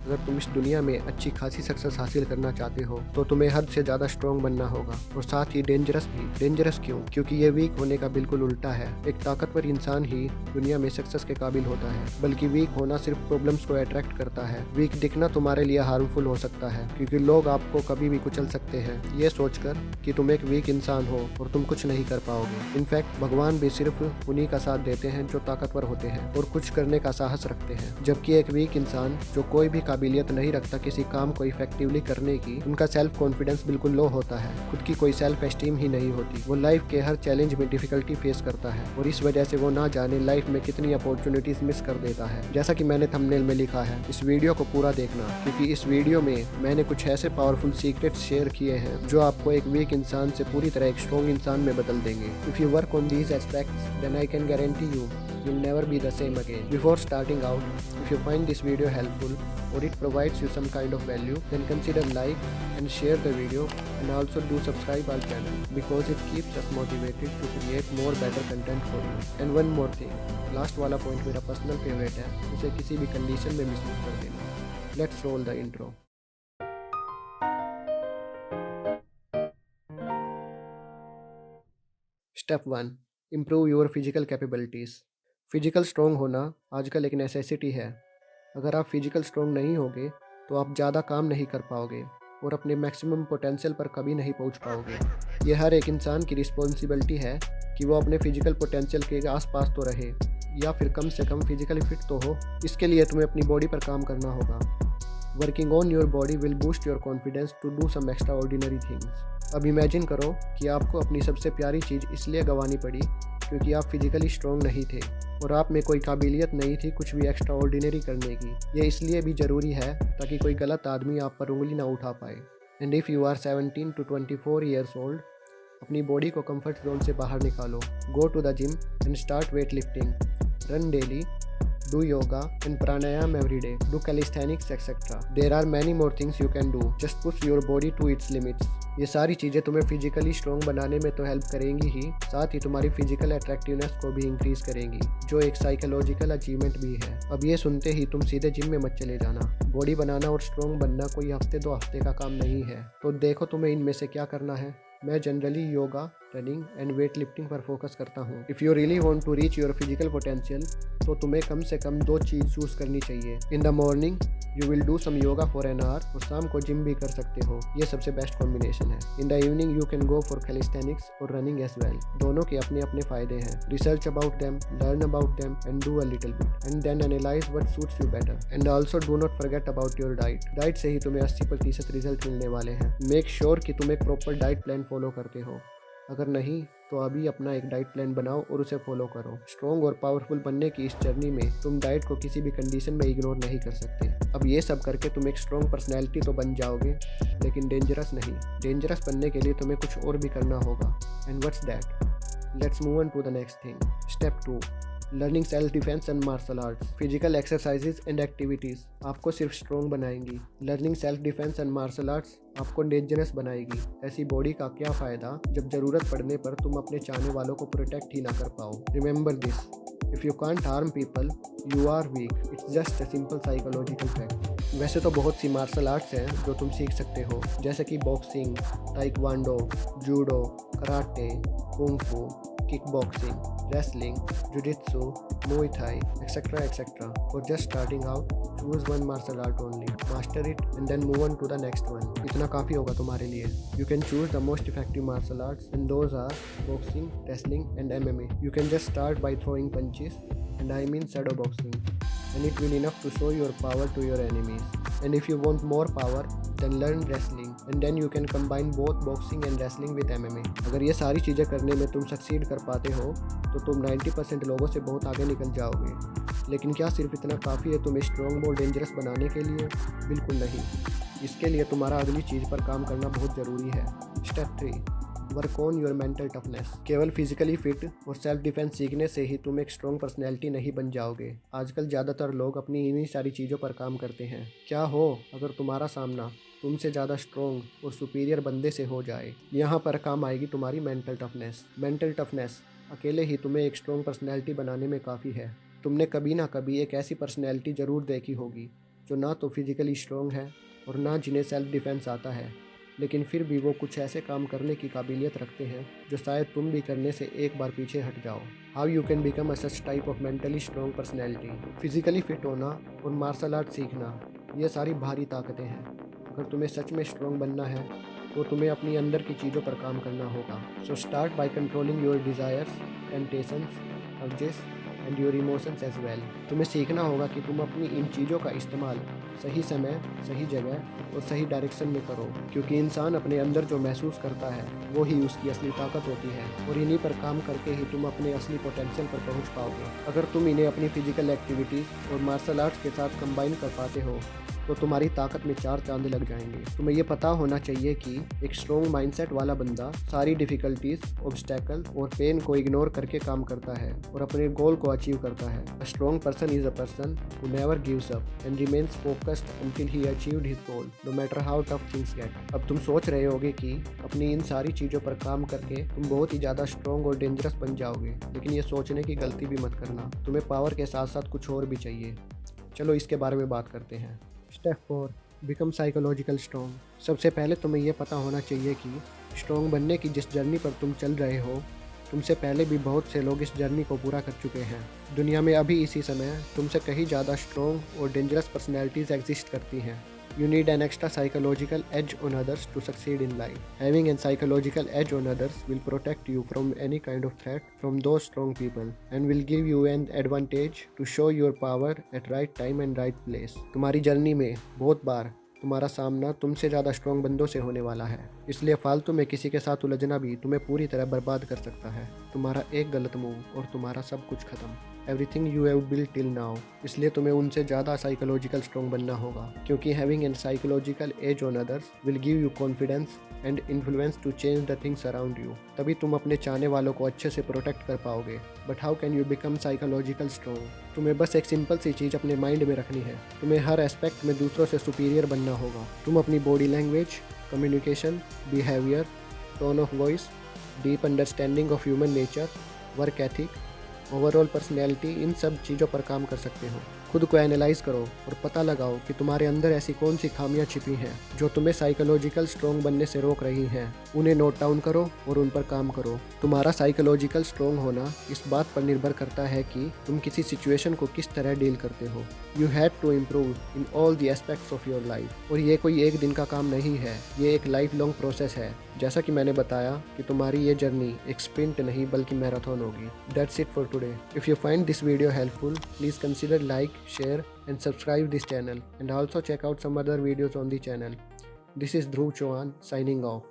अगर तुम इस दुनिया में अच्छी खासी सक्सेस हासिल करना चाहते हो तो तुम्हें हद से ज़्यादा स्ट्रॉन्ग बनना होगा, और साथ ही डेंजरस भी। डेंजरस क्यों? क्योंकि ये वीक होने का बिल्कुल उल्टा है। एक ताकतवर इंसान ही दुनिया में सक्सेस के काबिल होता है, बल्कि वीक होना सिर्फ प्रॉब्लम्स को अट्रैक्ट करता है। वीक दिखना तुम्हारे लिए हार्मफुल हो सकता है, क्योंकि लोग आपको कभी भी कुचल सकते हैं, ये सोचकर कि तुम एक वीक इंसान हो और तुम कुछ नहीं कर पाओगे। इनफैक्ट भगवान भी सिर्फ उन्हीं का साथ देते हैं जो ताकतवर होते हैं और कुछ करने का साहस रखते हैं, जबकि एक वीक इंसान जो कोई भी काबिलियत नहीं रखता किसी काम को इफेक्टिवली करने की, उनका सेल्फ कॉन्फिडेंस बिल्कुल लो होता है। खुद की कोई सेल्फ एस्टीम ही नहीं होती। वो लाइफ के हर चैलेंज में डिफिकल्टी फेस करता है और इस वजह से वो ना जाने लाइफ में कितनी अपॉर्चुनिटीज मिस कर देता है। जैसा कि मैंने थंबनेल में लिखा है, इस वीडियो को पूरा देखना, क्योंकि इस वीडियो में मैंने कुछ ऐसे पावरफुल सीक्रेट्स शेयर किए हैं जो आपको एक वीक इंसान से पूरी तरह एक स्ट्रॉन्ग इंसान में बदल देंगे। If you work on these aspects, then I can guarantee you you'll never be the same again. Before starting out, if you find this video helpful or it provides you some kind of value, then consider like and share the video, and also do subscribe our channel because it keeps us motivated to create more better content for you. And one more thing, last वाला point मेरा personal favorite है, उसे किसी भी condition में miss मत कर देना. Let's roll the intro. Step 1. Improve your physical capabilities. Physical strong होना आजकल एक नेसेसिटी है। अगर आप फिजिकल स्ट्रॉन्ग नहीं होगे तो आप ज़्यादा काम नहीं कर पाओगे और अपने मैक्सिमम पोटेंशियल पर कभी नहीं पहुंच पाओगे। ये हर एक इंसान की रिस्पॉन्सिबिलिटी है कि वो अपने फिजिकल पोटेंशियल के आसपास तो रहे, या फिर कम से कम फिजिकली फिट तो हो। इसके लिए तुम्हें अपनी बॉडी पर काम करना होगा। Working on your body will boost your confidence to do some extraordinary things. अब इमेजिन करो कि आपको अपनी सबसे प्यारी चीज़ इसलिए गंवानी पड़ी क्योंकि आप फिजिकली स्ट्रॉन्ग नहीं थे और आप में कोई काबिलियत नहीं थी कुछ भी एक्स्ट्रा ऑर्डिनरी करने की। ये इसलिए भी ज़रूरी है ताकि कोई गलत आदमी आप पर उंगली ना उठा पाए। And if you are 17 to 24 years old, अपनी बॉडी को कंफर्ट जोन से बाहर निकालो। Go to the gym and start weight lifting, run daily, do yoga and pranayam every day, do calisthenics etc. There are many more things you can do. Just push your body to its limits. ये सारी चीज़ें तुम्हें physically strong बनाने में तो help करेंगी ही, साथ ही तुम्हारी फिजिकल अट्रैक्टिवनेस को भी इंक्रीज करेंगी, जो एक साइकोलॉजिकल अचीवमेंट भी है। अब ये सुनते ही तुम सीधे जिम में मत चले जाना। बॉडी बनाना और स्ट्रॉन्ग बनना कोई हफ्ते 2 हफ्ते का काम नहीं है। तो देखो तुम्हें इनमें से क्या करना है। मैं generally yoga, running and weight lifting पर फोकस करता हूँ। If you really want to reach your physical potential, तो तुम्हें कम से कम 2 चीज़ चूज़ करनी चाहिए। In the morning you will do some yoga for an hour, और शाम को जिम भी कर सकते हो। ये सबसे बेस्ट कॉम्बिनेशन है। In the evening you can go for calisthenics और रनिंग एज वेल। दोनों के अपने अपने फ़ायदे हैं। Research about them, learn about them and do a little bit and then analyse what suits you better. And also do not forget about your diet. Diet से ही तुम्हें 80% रिजल्ट मिलने वाले हैं। मेक श्योर कि तुम एक प्रॉपर डाइट प्लान फॉलो करते हो। अगर नहीं तो अभी अपना एक डाइट प्लान बनाओ और उसे फॉलो करो। स्ट्रॉन्ग और पावरफुल बनने की इस जर्नी में तुम डाइट को किसी भी कंडीशन में इग्नोर नहीं कर सकते। अब ये सब करके तुम एक स्ट्रॉन्ग पर्सनैलिटी तो बन जाओगे, लेकिन डेंजरस नहीं। डेंजरस बनने के लिए तुम्हें कुछ और भी करना होगा। And what's that? Let's move on to the next thing. Step 2. Learning self defence and martial arts. Physical exercises and activities आपको सिर्फ स्ट्रॉन्ग बनाएंगी। Learning self defence and martial arts आपको डेंजरस बनाएगी। ऐसी बॉडी का क्या फ़ायदा जब ज़रूरत पड़ने पर तुम अपने चाहने वालों को प्रोटेक्ट ही ना कर पाओ। Remember this, if you can't harm people you are weak. It's just a simple psychological fact. वैसे तो बहुत सी मार्शल आर्ट्स हैं जो तुम सीख सकते हो, जैसे कि boxing, taekwondo, judo, karate, kung fu, kickboxing, wrestling, jiu-jitsu, muay thai, etc. For just starting out, choose one martial art only, master it and then move on to the next one. इतना काफ़ी होगा तुम्हारे लिए। You can choose the most effective martial arts and those are boxing, wrestling and MMA. You can just start by throwing punches, and I mean shadow boxing, and it will enough to show your power to your enemies. And if you want more power, then learn wrestling and then you can combine both boxing and wrestling with MMA. अगर ये सारी चीज़ें करने में तुम succeed कर पाते हो तो तुम 90% लोगों से बहुत आगे निकल जाओगे। लेकिन क्या सिर्फ इतना काफ़ी है तुम्हें स्ट्रॉन्ग और डेंजरस बनाने के लिए? बिल्कुल नहीं। इसके लिए तुम्हारा अगली चीज़ पर काम करना बहुत ज़रूरी है। Step 3. Work on your mental toughness. केवल फिजिकली फिट और सेल्फ डिफेंस सीखने से ही तुम एक स्ट्रॉन्ग पर्सनैलिटी नहीं बन जाओगे। आजकल ज़्यादातर लोग अपनी इन्हीं सारी चीज़ों पर काम करते हैं। क्या हो अगर तुम्हारा सामना तुमसे ज़्यादा स्ट्रॉन्ग और सुपीरियर बंदे से हो जाए? यहाँ पर काम आएगी तुम्हारी मेंटल टफनेस। मेंटल टफनेस अकेले ही तुम्हें एक स्ट्रॉन्ग पर्सनैलिटी बनाने में काफ़ी है। तुमने कभी ना कभी एक ऐसी पर्सनैलिटी ज़रूर देखी होगी जो ना तो फिजिकली स्ट्रॉन्ग है और ना जिन्हें सेल्फ डिफेंस आता है, लेकिन फिर भी वो कुछ ऐसे काम करने की काबिलियत रखते हैं जो शायद तुम भी करने से एक बार पीछे हट जाओ। How you can become a such type of mentally strong personality. Physically fit होना और मार्शल आर्ट सीखना, ये सारी बाहरी ताकतें हैं। अगर तुम्हें सच में स्ट्रॉन्ग बनना है तो तुम्हें अपनी अंदर की चीज़ों पर काम करना होगा। So start by controlling your desires, temptations, urges and your emotions as well. तुम्हें सीखना होगा कि तुम अपनी इन चीज़ों का इस्तेमाल सही समय, सही जगह और सही डायरेक्शन में करो, क्योंकि इंसान अपने अंदर जो महसूस करता है वो ही उसकी असली ताकत होती है, और इन्हीं पर काम करके ही तुम अपने असली पोटेंशियल पर पहुंच पाओगे। अगर तुम इन्हें अपनी फिजिकल एक्टिविटीज़ और मार्शल आर्ट्स के साथ कंबाइन कर पाते हो तो तुम्हारी ताकत में 4 चांद लग जाएंगे। तुम्हें ये पता होना चाहिए कि एक स्ट्रॉन्ग माइंडसेट वाला बंदा सारी डिफिकल्टीज, ऑब्स्टेकल और पेन को इग्नोर करके काम करता है और अपने गोल को अचीव करता है। A strong person is a person who never gives up and remains focused until he achieved his goal, no matter how tough things get. अब तुम सोच रहे होगे कि अपनी इन सारी चीज़ों पर काम करके तुम बहुत ही ज़्यादा स्ट्रॉन्ग और डेंजरस बन जाओगे, लेकिन ये सोचने की गलती भी मत करना। तुम्हें पावर के साथ साथ कुछ और भी चाहिए। चलो इसके बारे में बात करते हैं। Step 4, become psychological strong. सबसे पहले तुम्हें यह पता होना चाहिए कि स्ट्रॉन्ग बनने की जिस जर्नी पर तुम चल रहे हो, तुमसे पहले भी बहुत से लोग इस जर्नी को पूरा कर चुके हैं। दुनिया में अभी इसी समय तुमसे कहीं ज़्यादा स्ट्रॉन्ग और डेंजरस पर्सनैलिटीज़ एग्जिस्ट करती हैं। You need an extra psychological edge on others to succeed in life. Having a psychological edge on others will protect you from any kind of threat from those strong people and will give you an advantage to show your power at right time and right place. तुम्हारी journey में बहुत बार तुम्हारा सामना तुमसे ज़्यादा strong बंदों से होने वाला है, इसलिए फालतू में किसी के साथ उलझना भी तुम्हें पूरी तरह बर्बाद कर सकता है। तुम्हारा एक गलत मूव और तुम्हारा सब कुछ खत्म। Everything you have built till now. इसलिए तुम्हें उनसे ज़्यादा साइकोलॉजिकल स्ट्रॉन्ग बनना होगा, क्योंकि having an psychological edge on others will give you confidence and influence to change the things around you. तभी तुम अपने चाहने वालों को अच्छे से प्रोटेक्ट कर पाओगे। But how can you become psychological strong? तुम्हें बस एक सिंपल सी चीज़ अपने माइंड में रखनी है। तुम्हें हर एस्पेक्ट में दूसरों से सुपीरियर बनना होगा। तुम अपनी body language, communication, behaviour, tone of voice, deep understanding of human nature, work ethic, overall personality, इन सब चीज़ों पर काम कर सकते हो। खुद को एनालाइज करो और पता लगाओ कि तुम्हारे अंदर ऐसी कौन सी खामियां छिपी हैं जो तुम्हें साइकोलॉजिकल स्ट्रॉन्ग बनने से रोक रही हैं। उन्हें नोट डाउन करो और उन पर काम करो। तुम्हारा साइकोलॉजिकल स्ट्रॉन्ग होना इस बात पर निर्भर करता है कि तुम किसी सिचुएशन को किस तरह डील करते हो। You have to improve in all the aspects of your life. और ये कोई एक दिन का काम नहीं है, ये एक लाइफ लॉन्ग प्रोसेस है। जैसा कि मैंने बताया कि तुम्हारी ये जर्नी एक स्प्रिंट नहीं बल्कि मैराथन होगी। That's it for today. If you find this video helpful, please consider like, share and subscribe this channel, and also check out some other videos on the channel. This is Dhruv Chauhan signing off.